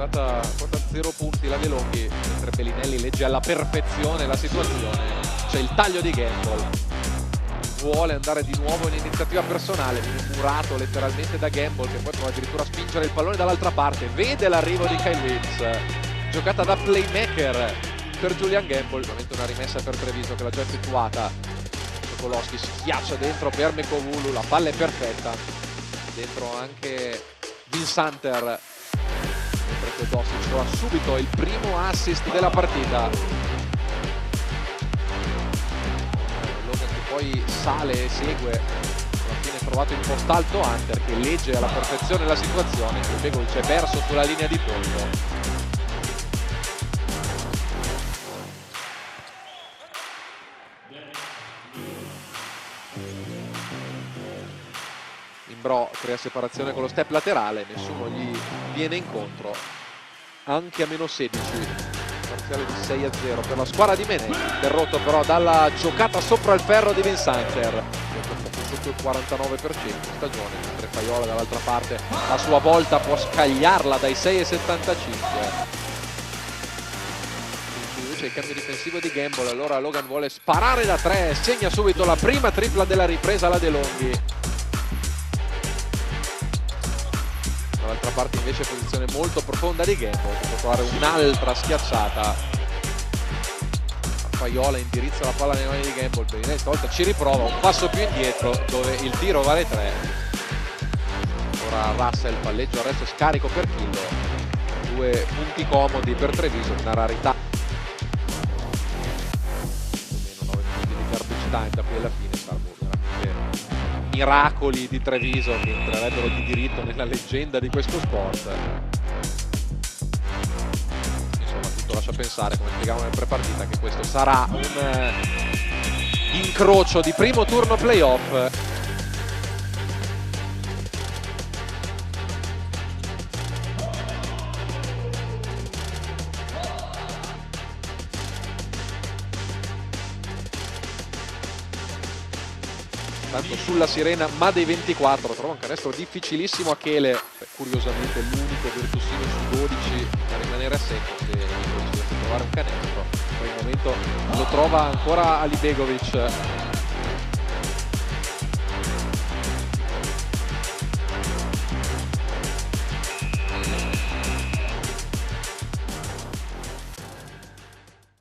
quota 0 punti la De Longhi, mentre Bellinelli legge alla perfezione la situazione. C'è il taglio di Gamble, vuole andare di nuovo in iniziativa personale, viene murato letteralmente da Gamble, che poi prova addirittura a spingere il pallone dall'altra parte, vede l'arrivo di Kyle Wills, giocata da playmaker per Julian Gamble, ovviamente una rimessa per Treviso che l'ha già effettuata. Sokolowski schiaccia dentro per Mekovulu, la palla è perfetta, dentro anche Vinsanter, mentre Teodosic trova subito il primo assist della partita. Logan che poi sale e segue, alla fine trovato in posto alto Hunter che legge alla perfezione la situazione, Begovic è verso sulla linea di fondo. Imbro crea separazione con lo step laterale, nessuno gli viene incontro, anche a meno 16, parziale di 6-0 per la squadra di Menei, interrotto però dalla giocata sopra il ferro di Vinsanter, sotto il 49% in stagione, mentre Faiola dall'altra parte a sua volta può scagliarla dai 6,75. C'è il cambio difensivo di Gamble, allora Logan vuole sparare da 3, segna subito la prima tripla della ripresa alla De Longhi. Dall'altra parte invece posizione molto profonda di Gamble, può trovare un'altra schiacciata. Faiola indirizza la palla nelle mani di Gamble, Bellinelli stavolta ci riprova, un passo più indietro dove il tiro vale 3. Ora Russell, palleggio, arresto, scarico per Killo, 2 punti comodi per Treviso, una rarità. Almeno 9 minuti di garbage time da qui alla fine, salvo veramente miracoli di Treviso che entrerebbero di diritto nella leggenda di questo sport. Insomma, tutto lascia pensare, come spiegavamo nel prepartita, che questo sarà un incrocio di primo turno playoff. Tanto sulla sirena Madei 24 trova un canestro difficilissimo a Chele, curiosamente l'unico virtuosino su 12 a rimanere a secco, se riesce a trovare un canestro. Per il momento lo trova ancora Ali Begovic.